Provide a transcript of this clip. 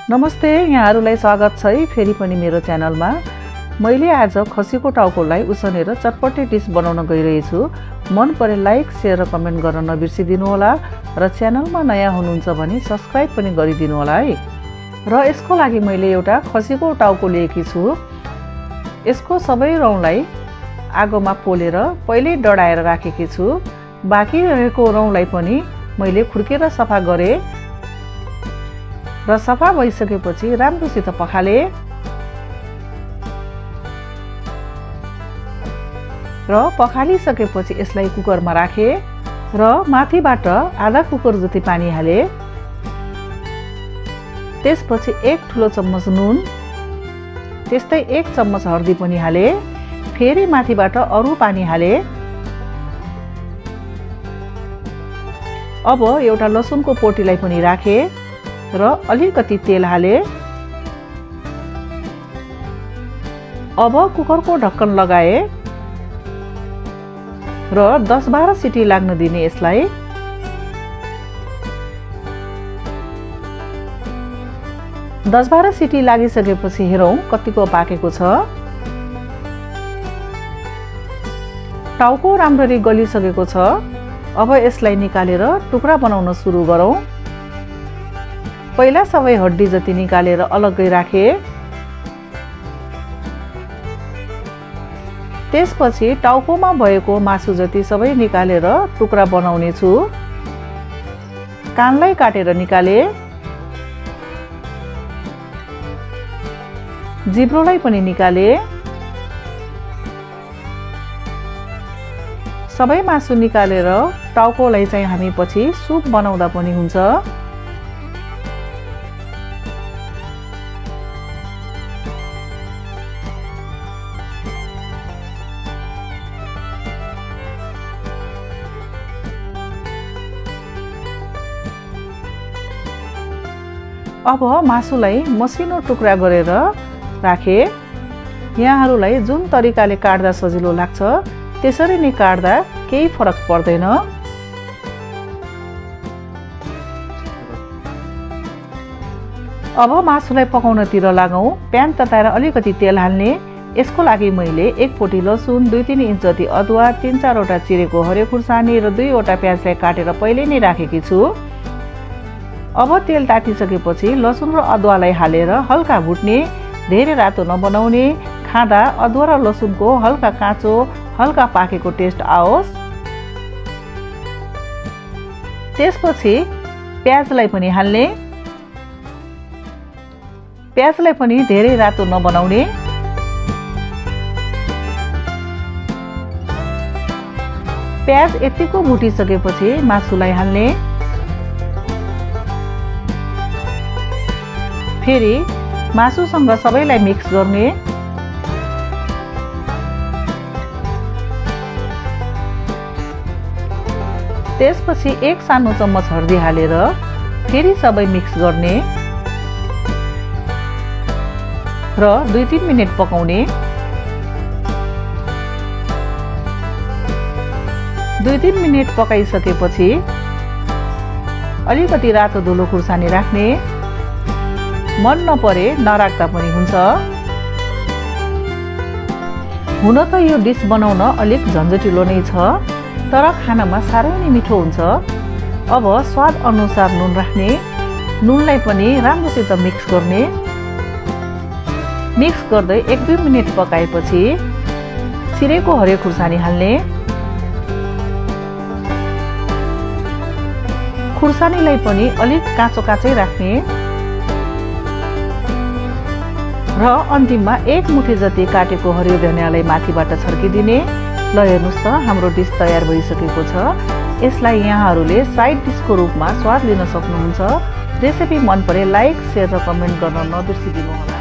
नमस्ते, यहाँहरूलाई स्वागत छ है फेरि पनि मेरो च्यानलमा। मैले आज खसीको टाउकोलाई उसिनेर चटपटे डिस बनाउन गइरहेछु। मन परे लाइक, शेयर र कमेन्ट गर्न नबिर्सिदिनु होला र च्यानलमा नयाँ हुनुहुन्छ भने सब्स्क्राइब पनि गरिदिनु होला है। र यसको लागि मैले एउटा खसीको टाउको लिएकी छु। यसको सबै रौँलाई आगोमा पोलेर पहिले डढाएर राखेकी छु। बाँकी रहेको रौँलाई पनि मैले खुर्केर सफा गरे र सफा भइसकेपछि राम्रोसित पखाले र पखालिसकेपछि यसलाई कुकरमा राखे र माथिबाट आधा कुकर जति पानी हाले। त्यसपछि 1 ठुलो चम्मच नुन, त्यस्तै 1 चम्मच हर्दी पनि हाले। फेरि माथिबाट अरु पानी हाले। अब एउटा लसुनको पोटीलाई पनि राखे र अलिकति तेल हाले। अब कुकरको ढक्कन लगाए र 10-12 सिटी लाग्न दिने यसलाई। दस 12 सिटी लागिसकेपछि हेरौँ कतिको पाकेको छ। टाउको राम्ररी गलिसकेको छ। अब यसलाई निकालेर टुक्रा बनाउन सुरु गरौँ। पहिला सबै हड्डी जति निकालेर अलग्गै राखे। त्यसपछि टाउकोमा भएको मासु जति सबै निकालेर टुक्रा बनाउने छु। कानलाई काटेर निकाले। जिब्रोलाई पनि निकाले। सबै मासु निकालेर टाउकोलाई चाहिँ हामी पछि सुप बनाउँदा पनि हुन्छ। अब मासुलाई मसिनो टुक्रा गरेर राखे। यहाँहरूलाई जुन तरिकाले काट्दा सजिलो लाग्छ त्यसरी नै काट्दा केही फरक पर्दैन। अब मासुलाई पकाउनतिर लागौँ। प्यान तताएर अलिकति तेल हाल्ने। यसको लागि मैले 1 पोटी लसुन, 2-3 इन्च जति अदुवा, 3-4 वटा चिरेको हरियो खुर्सानी र 2 वटा प्याजलाई काटेर पहिले नै राखेकी छु। अब तेल तातिसकेपछि लसुन र अदुवालाई हालेर हल्का भुट्ने। धेरै रातो नबनाउने। खाँदा अदुवा र लसुनको हल्का काँचो, हल्का पाकेको टेस्ट आओस्। त्यसपछि प्याजलाई पनि हाल्ने। प्याजलाई पनि धेरै रातो नबनाउने। प्याज यतिको भुटिसकेपछि मासुलाई हाल्ने। फेरि मासुसँग सबैलाई मिक्स गर्ने। त्यसपछि 1 सानो चम्मच हर्दी हालेर फेरि सबै मिक्स गर्ने र 2-3 मिनेट पकाउने। 2-3 मिनेट पकाइसकेपछि अलिकति रातो धुलो खुर्सानी राख्ने। मन नपरे नराख्दा पनि हुन्छ। हुन त यो डिस बनाउन अलिक झन्झटिलो नै छ, तर खानामा साह्रै नै मिठो हुन्छ। अब स्वाद अनुसार नुन राख्ने। नुनलाई पनि राम्रोसित मिक्स गर्ने। मिक्स गर्दै 1-2 मिनेट पकाएपछि चिरेको हरियो खुर्सानी हाल्ने। खुर्सानीलाई पनि अलिक काँचो काँचै राख्ने र अन्तिममा 1 मुठी जति काटेको हरियो धनियालाई माथिबाट छर्किदिने। ल हेर्नुहोस् त, हाम्रो डिस तयार भइसकेको छ। यसलाई यहाँहरूले साइड डिसको रूपमा स्वाद लिन सक्नुहुन्छ। रेसिपी मन परे लाइक, शेयर र कमेन्ट गर्न नबिर्सिदिनु होला।